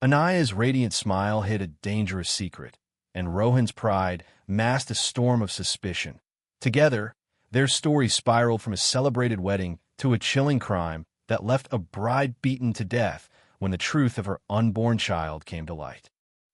Anaya's radiant smile hid a dangerous secret, and Rohan's pride masked a storm of suspicion. Together, their story spiraled from a celebrated wedding to a chilling crime that left a bride beaten to death when the truth of her unborn child came to light.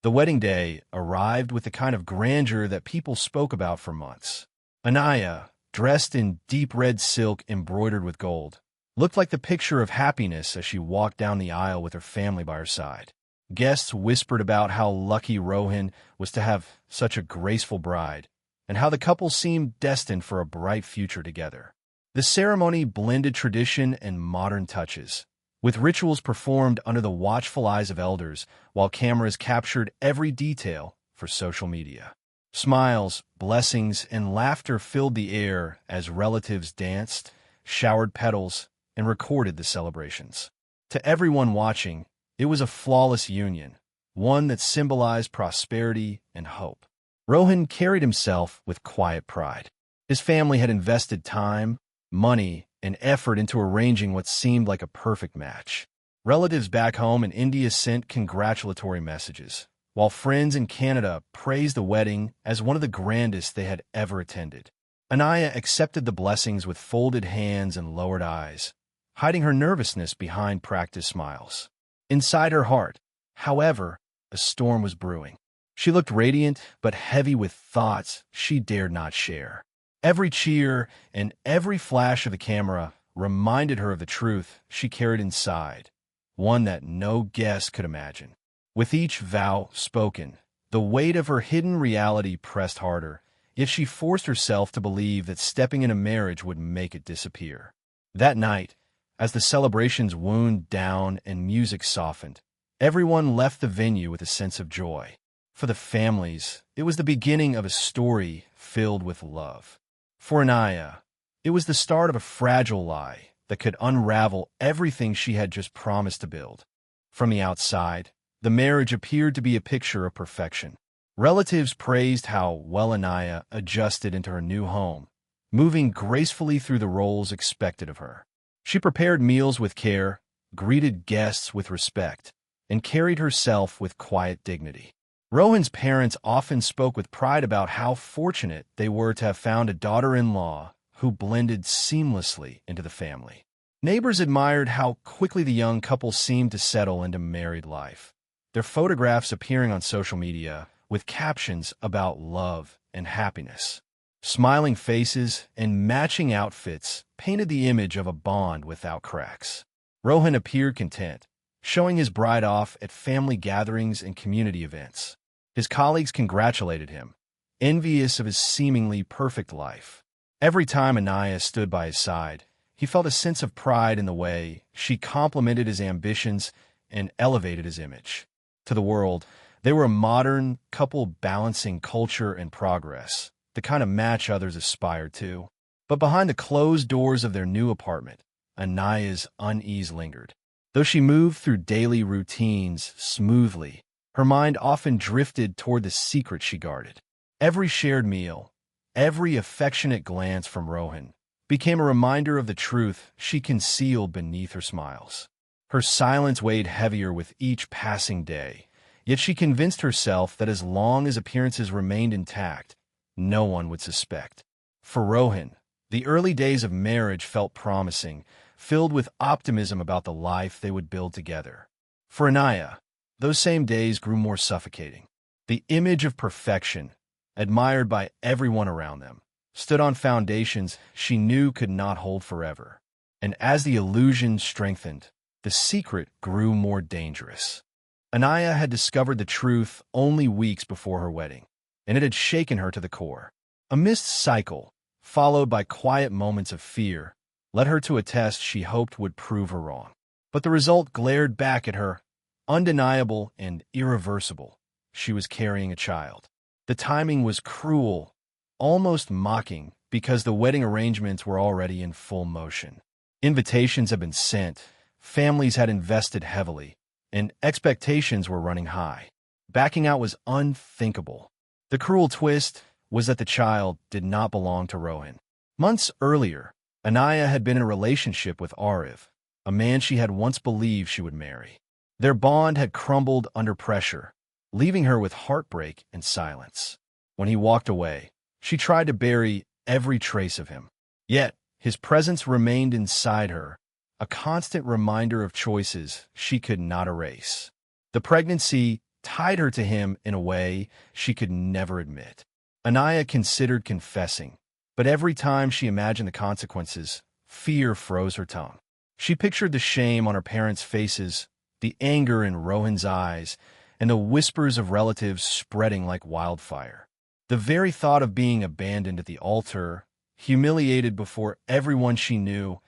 The wedding day arrived with the kind of grandeur that people spoke about for months. Anaya, dressed in deep red silk embroidered with gold, looked like the picture of happiness as she walked down the aisle with her family by her side. Guests whispered about how lucky Rohan was to have such a graceful bride, and how the couple seemed destined for a bright future together. The ceremony blended tradition and modern touches, with rituals performed under the watchful eyes of elders while cameras captured every detail for social media. Smiles, blessings, and laughter filled the air as relatives danced, showered petals, and recorded the celebrations. To everyone watching, it was a flawless union, one that symbolized prosperity and hope. Rohan carried himself with quiet pride. His family had invested time, money, and effort into arranging what seemed like a perfect match. Relatives back home in India sent congratulatory messages, while friends in Canada praised the wedding as one of the grandest they had ever attended. Anaya accepted the blessings with folded hands and lowered eyes, hiding her nervousness behind practiced smiles. Inside her heart, however, a storm was brewing. She looked radiant but heavy with thoughts she dared not share. Every cheer and every flash of the camera reminded her of the truth she carried inside, one that no guest could imagine. With each vow spoken, the weight of her hidden reality pressed harder, yet she forced herself to believe that stepping into marriage would make it disappear. That night, as the celebrations wound down and music softened, everyone left the venue with a sense of joy. For the families, it was the beginning of a story filled with love. For Anaya, it was the start of a fragile lie that could unravel everything she had just promised to build. From the outside, the marriage appeared to be a picture of perfection. Relatives praised how well Anaya adjusted into her new home, moving gracefully through the roles expected of her. She prepared meals with care, greeted guests with respect, and carried herself with quiet dignity. Rohan's parents often spoke with pride about how fortunate they were to have found a daughter-in-law who blended seamlessly into the family. Neighbors admired how quickly the young couple seemed to settle into married life, their photographs appearing on social media with captions about love and happiness. Smiling faces and matching outfits painted the image of a bond without cracks. Rohan appeared content, showing his bride off at family gatherings and community events. His colleagues congratulated him, envious of his seemingly perfect life. Every time Anaya stood by his side, he felt a sense of pride in the way she complimented his ambitions and elevated his image. To the world, they were a modern couple balancing culture and progress, the kind of match others aspired to. But behind the closed doors of their new apartment, Anaya's unease lingered. Though she moved through daily routines smoothly, her mind often drifted toward the secret she guarded. Every shared meal, every affectionate glance from Rohan, became a reminder of the truth she concealed beneath her smiles. Her silence weighed heavier with each passing day, yet she convinced herself that as long as appearances remained intact, no one would suspect. For Rohan, the early days of marriage felt promising, filled with optimism about the life they would build together. For Anaya, those same days grew more suffocating. The image of perfection, admired by everyone around them, stood on foundations she knew could not hold forever. And as the illusion strengthened, the secret grew more dangerous. Anaya had discovered the truth only weeks before her wedding, and it had shaken her to the core. A missed cycle, followed by quiet moments of fear, led her to a test she hoped would prove her wrong. But the result glared back at her, undeniable and irreversible. She was carrying a child. The timing was cruel, almost mocking, because the wedding arrangements were already in full motion. Invitations had been sent, families had invested heavily, and expectations were running high. Backing out was unthinkable. The cruel twist was that the child did not belong to Rohan. Months earlier, Anaya had been in a relationship with Aarav, a man she had once believed she would marry. Their bond had crumbled under pressure, leaving her with heartbreak and silence. When he walked away, she tried to bury every trace of him. Yet, his presence remained inside her, a constant reminder of choices she could not erase. The pregnancy tied her to him in a way she could never admit. Anaya considered confessing, but every time she imagined the consequences, fear froze her tongue. She pictured the shame on her parents' faces, the anger in Rohan's eyes, and the whispers of relatives spreading like wildfire. The very thought of being abandoned at the altar, humiliated before everyone she knew,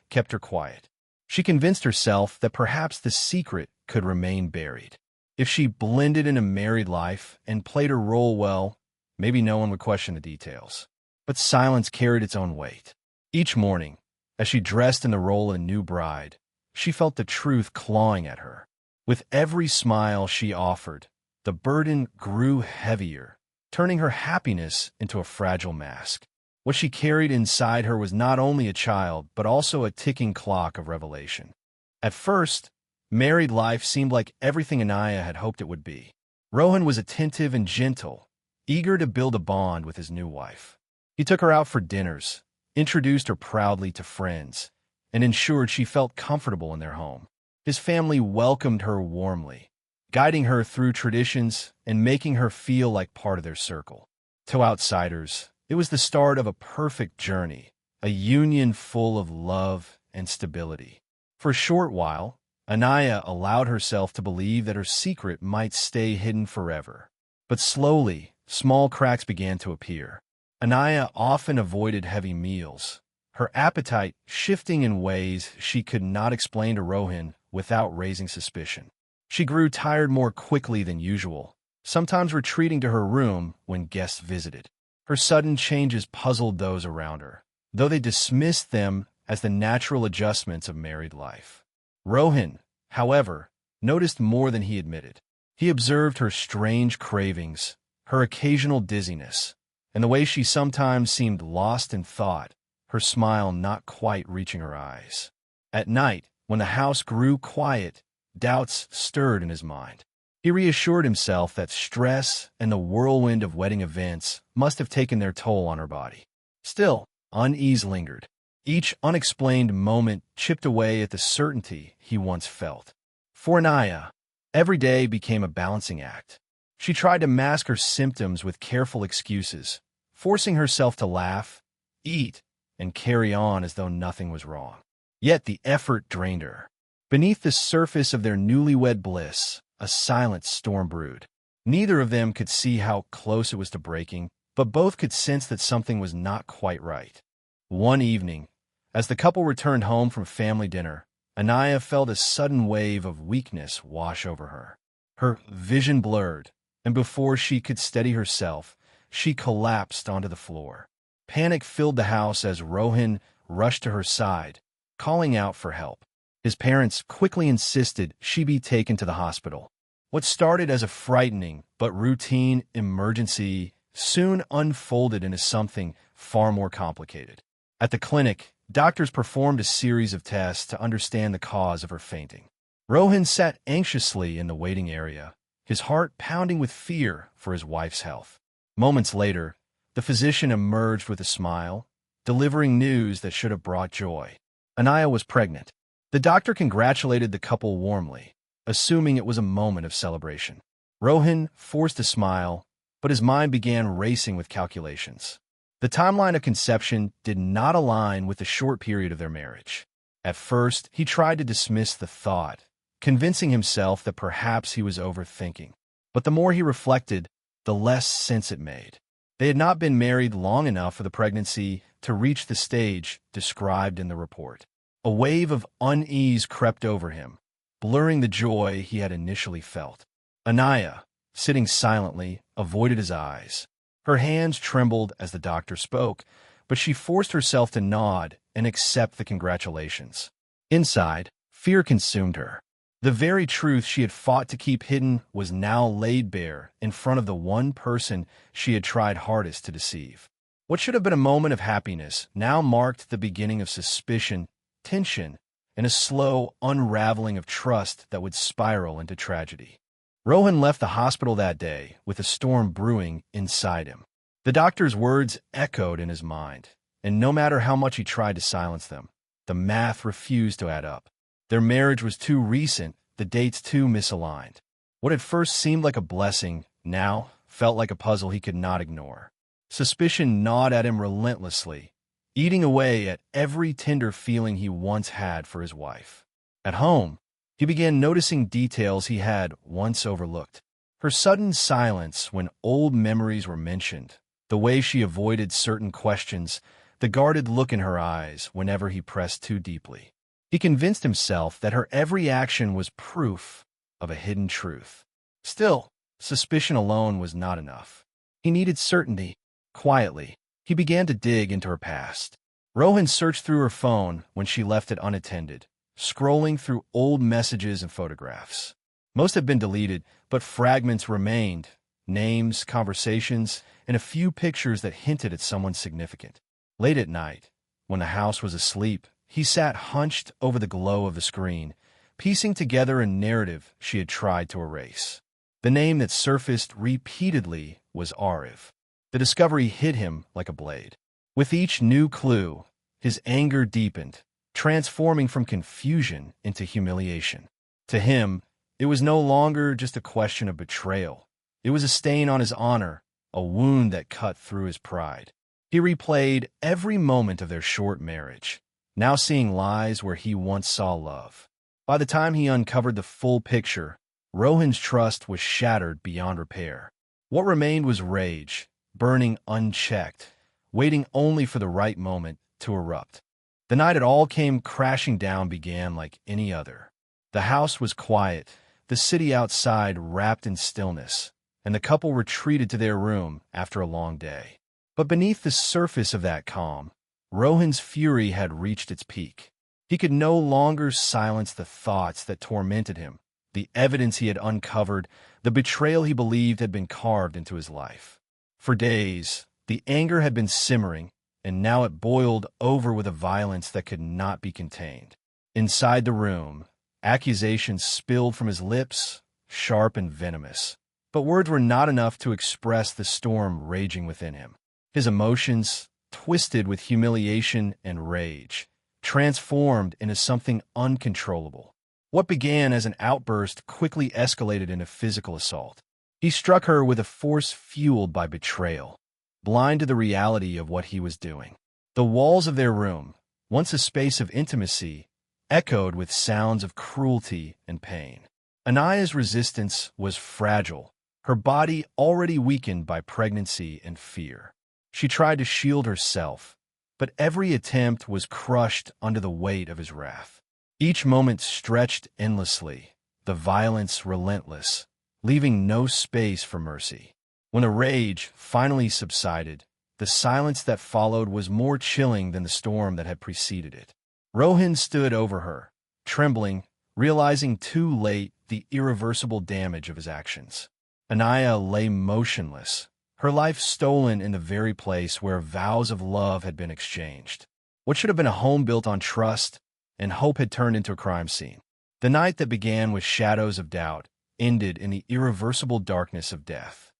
kept her quiet. She convinced herself that perhaps the secret could remain buried. If she blended in a married life and played her role well, maybe no one would question the details. But silence carried its own weight. Each morning, as she dressed in the role of a new bride, she felt the truth clawing at her. With every smile she offered, the burden grew heavier, turning her happiness into a fragile mask. What she carried inside her was not only a child, but also a ticking clock of revelation. At first, married life seemed like everything Anaya had hoped it would be. Rohan was attentive and gentle, eager to build a bond with his new wife. He took her out for dinners, introduced her proudly to friends, and ensured she felt comfortable in their home. His family welcomed her warmly, guiding her through traditions and making her feel like part of their circle. To outsiders, it was the start of a perfect journey, a union full of love and stability. For a short while, Anaya allowed herself to believe that her secret might stay hidden forever. But slowly, small cracks began to appear. Anaya often avoided heavy meals, her appetite shifting in ways she could not explain to Rohan without raising suspicion. She grew tired more quickly than usual, sometimes retreating to her room when guests visited. Her sudden changes puzzled those around her, though they dismissed them as the natural adjustments of married life. Rohan, however, noticed more than he admitted. He observed her strange cravings, her occasional dizziness, and the way she sometimes seemed lost in thought, her smile not quite reaching her eyes. At night, when the house grew quiet, doubts stirred in his mind. He reassured himself that stress and the whirlwind of wedding events must have taken their toll on her body. Still, unease lingered. Each unexplained moment chipped away at the certainty he once felt. For Anaya, every day became a balancing act. She tried to mask her symptoms with careful excuses, forcing herself to laugh, eat, and carry on as though nothing was wrong. Yet the effort drained her. Beneath the surface of their newlywed bliss, a silent storm brewed. Neither of them could see how close it was to breaking, but both could sense that something was not quite right. One evening, as the couple returned home from family dinner, Anaya felt a sudden wave of weakness wash over her. Her vision blurred, and before she could steady herself, she collapsed onto the floor. Panic filled the house as Rohan rushed to her side, calling out for help. His parents quickly insisted she be taken to the hospital. What started as a frightening but routine emergency soon unfolded into something far more complicated. At the clinic, doctors performed a series of tests to understand the cause of her fainting. Rohan sat anxiously in the waiting area, his heart pounding with fear for his wife's health. Moments later, the physician emerged with a smile, delivering news that should have brought joy. Anaya was pregnant. The doctor congratulated the couple warmly, assuming it was a moment of celebration. Rohan forced a smile, but his mind began racing with calculations. The timeline of conception did not align with the short period of their marriage. At first, he tried to dismiss the thought, convincing himself that perhaps he was overthinking. But the more he reflected, the less sense it made. They had not been married long enough for the pregnancy to reach the stage described in the report. A wave of unease crept over him, blurring the joy he had initially felt. Anaya, sitting silently, avoided his eyes. Her hands trembled as the doctor spoke, but she forced herself to nod and accept the congratulations. Inside, fear consumed her. The very truth she had fought to keep hidden was now laid bare in front of the one person she had tried hardest to deceive. What should have been a moment of happiness now marked the beginning of suspicion, tension, and a slow unraveling of trust that would spiral into tragedy. Rohan left the hospital that day with a storm brewing inside him. The doctor's words echoed in his mind, and no matter how much he tried to silence them, the math refused to add up. Their marriage was too recent, the dates too misaligned. What at first seemed like a blessing now felt like a puzzle he could not ignore. Suspicion gnawed at him relentlessly, eating away at every tender feeling he once had for his wife. At home, he began noticing details he had once overlooked. Her sudden silence when old memories were mentioned, the way she avoided certain questions, the guarded look in her eyes whenever he pressed too deeply. He convinced himself that her every action was proof of a hidden truth. Still, suspicion alone was not enough. He needed certainty. Quietly, he began to dig into her past. Rohan searched through her phone when she left it unattended, scrolling through old messages and photographs. Most had been deleted, but fragments remained, names, conversations, and a few pictures that hinted at someone significant. Late at night, when the house was asleep, he sat hunched over the glow of the screen, piecing together a narrative she had tried to erase. The name that surfaced repeatedly was Aarav. The discovery hit him like a blade. With each new clue, his anger deepened, transforming from confusion into humiliation. To him, it was no longer just a question of betrayal. It was a stain on his honor, a wound that cut through his pride. He replayed every moment of their short marriage, now seeing lies where he once saw love. By the time he uncovered the full picture, Rohan's trust was shattered beyond repair. What remained was rage, burning unchecked, waiting only for the right moment to erupt. The night it all came crashing down began like any other. The house was quiet, the city outside wrapped in stillness, and the couple retreated to their room after a long day. But beneath the surface of that calm, Rohan's fury had reached its peak. He could no longer silence the thoughts that tormented him, the evidence he had uncovered, the betrayal he believed had been carved into his life. For days, the anger had been simmering, and now it boiled over with a violence that could not be contained. Inside the room, accusations spilled from his lips, sharp and venomous. But words were not enough to express the storm raging within him. His emotions, twisted with humiliation and rage, transformed into something uncontrollable. What began as an outburst quickly escalated into physical assault. He struck her with a force fueled by betrayal, blind to the reality of what he was doing. The walls of their room, once a space of intimacy, echoed with sounds of cruelty and pain. Anaya's resistance was fragile, her body already weakened by pregnancy and fear. She tried to shield herself, but every attempt was crushed under the weight of his wrath. Each moment stretched endlessly, the violence relentless, leaving no space for mercy. When the rage finally subsided, the silence that followed was more chilling than the storm that had preceded it. Rohan stood over her, trembling, realizing too late the irreversible damage of his actions. Anaya lay motionless, her life stolen in the very place where vows of love had been exchanged. What should have been a home built on trust and hope had turned into a crime scene. The night that began with shadows of doubt ended in the irreversible darkness of death.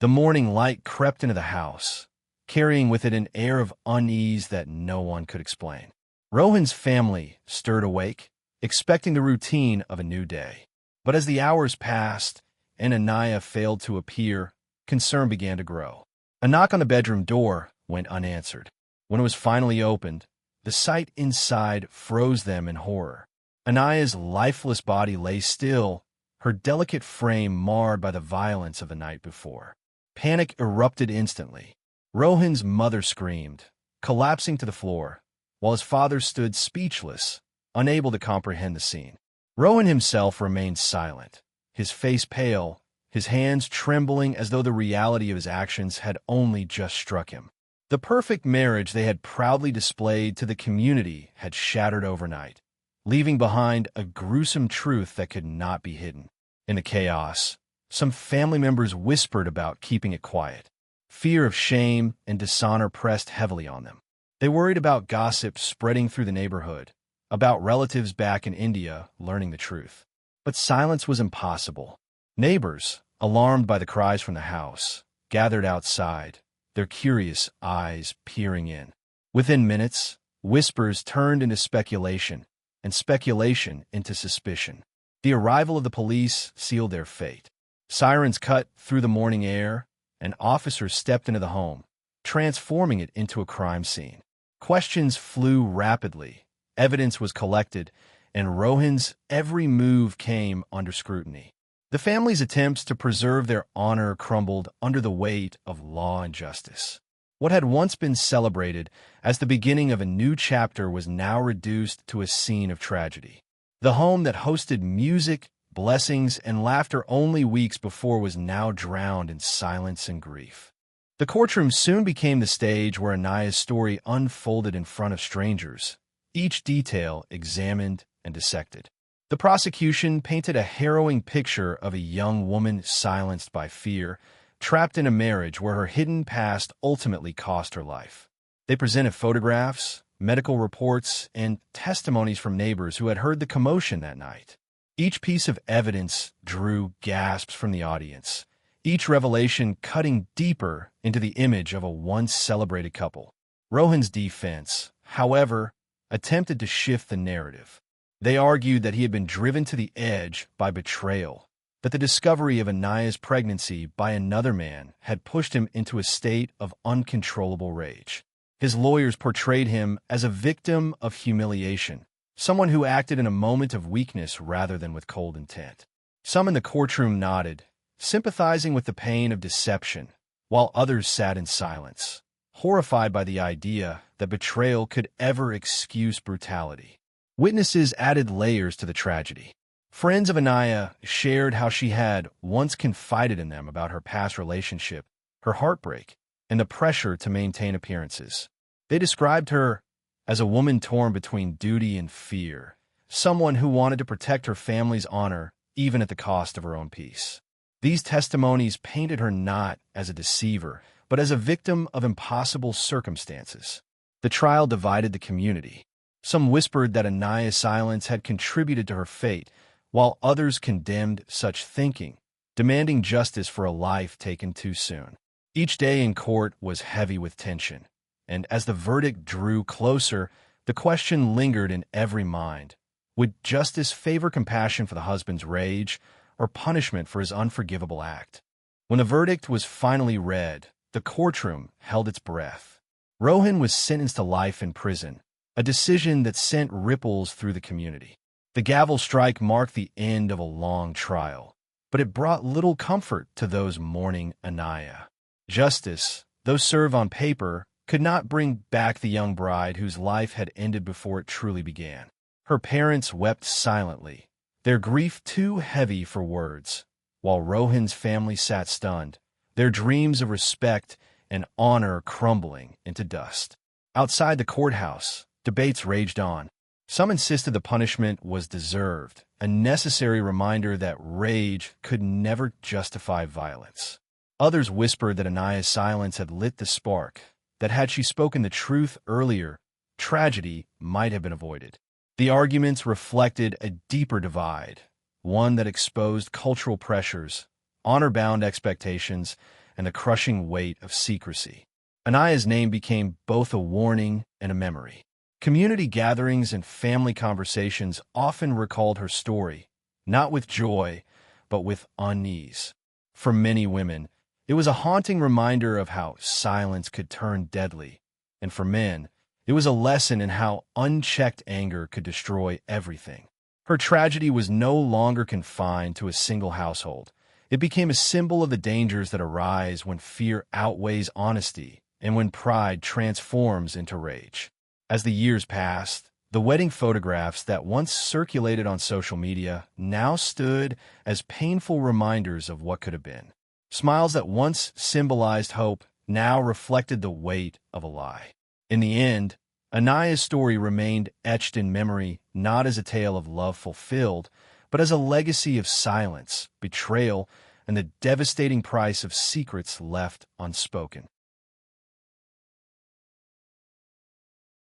The morning light crept into the house, carrying with it an air of unease that no one could explain. Rohan's family stirred awake, expecting the routine of a new day. But as the hours passed and Anaya failed to appear, concern began to grow. A knock on the bedroom door went unanswered. When it was finally opened, the sight inside froze them in horror. Anaya's lifeless body lay still, her delicate frame marred by the violence of the night before. Panic erupted instantly. Rohan's mother screamed, collapsing to the floor, while his father stood speechless, unable to comprehend the scene. Rohan himself remained silent, his face pale, his hands trembling as though the reality of his actions had only just struck him. The perfect marriage they had proudly displayed to the community had shattered overnight, leaving behind a gruesome truth that could not be hidden. In the chaos, some family members whispered about keeping it quiet. Fear of shame and dishonor pressed heavily on them. They worried about gossip spreading through the neighborhood, about relatives back in India learning the truth. But silence was impossible. Neighbors, alarmed by the cries from the house, gathered outside, their curious eyes peering in. Within minutes, whispers turned into speculation, and speculation into suspicion. The arrival of the police sealed their fate. Sirens cut through the morning air, and officers stepped into the home, transforming it into a crime scene. Questions flew rapidly, evidence was collected, and Rohan's every move came under scrutiny. The family's attempts to preserve their honor crumbled under the weight of law and justice. What had once been celebrated as the beginning of a new chapter was now reduced to a scene of tragedy. The home that hosted music, blessings, and laughter only weeks before was now drowned in silence and grief. The courtroom soon became the stage where Anaya's story unfolded in front of strangers, each detail examined and dissected. The prosecution painted a harrowing picture of a young woman silenced by fear, trapped in a marriage where her hidden past ultimately cost her life. They presented photographs, medical reports, and testimonies from neighbors who had heard the commotion that night. Each piece of evidence drew gasps from the audience, each revelation cutting deeper into the image of a once celebrated couple. Rohan's defense, however, attempted to shift the narrative. They argued that he had been driven to the edge by betrayal, that the discovery of Anaya's pregnancy by another man had pushed him into a state of uncontrollable rage. His lawyers portrayed him as a victim of humiliation, someone who acted in a moment of weakness rather than with cold intent. Some in the courtroom nodded, sympathizing with the pain of deception, while others sat in silence, horrified by the idea that betrayal could ever excuse brutality. Witnesses added layers to the tragedy. Friends of Anaya shared how she had once confided in them about her past relationship, her heartbreak, and the pressure to maintain appearances. They described her as a woman torn between duty and fear, someone who wanted to protect her family's honor even at the cost of her own peace. These testimonies painted her not as a deceiver, but as a victim of impossible circumstances. The trial divided the community. Some whispered that Anaya's silence had contributed to her fate, while others condemned such thinking, demanding justice for a life taken too soon. Each day in court was heavy with tension, and as the verdict drew closer, the question lingered in every mind. Would justice favor compassion for the husband's rage, or punishment for his unforgivable act? When the verdict was finally read, the courtroom held its breath. Rohan was sentenced to life in prison, a decision that sent ripples through the community. The gavel strike marked the end of a long trial, but it brought little comfort to those mourning Anaya. Justice, though served on paper, could not bring back the young bride whose life had ended before it truly began. Her parents wept silently, their grief too heavy for words, while Rohan's family sat stunned, their dreams of respect and honor crumbling into dust. Outside the courthouse, debates raged on. Some insisted the punishment was deserved, a necessary reminder that rage could never justify violence. Others whispered that Anaya's silence had lit the spark, that had she spoken the truth earlier, tragedy might have been avoided. The arguments reflected a deeper divide, one that exposed cultural pressures, honor-bound expectations, and the crushing weight of secrecy. Anaya's name became both a warning and a memory. Community gatherings and family conversations often recalled her story, not with joy, but with unease. For many women, it was a haunting reminder of how silence could turn deadly, and for men, it was a lesson in how unchecked anger could destroy everything. Her tragedy was no longer confined to a single household. It became a symbol of the dangers that arise when fear outweighs honesty and when pride transforms into rage. As the years passed, the wedding photographs that once circulated on social media now stood as painful reminders of what could have been. Smiles that once symbolized hope now reflected the weight of a lie. In the end, Anaya's story remained etched in memory not as a tale of love fulfilled, but as a legacy of silence, betrayal, and the devastating price of secrets left unspoken.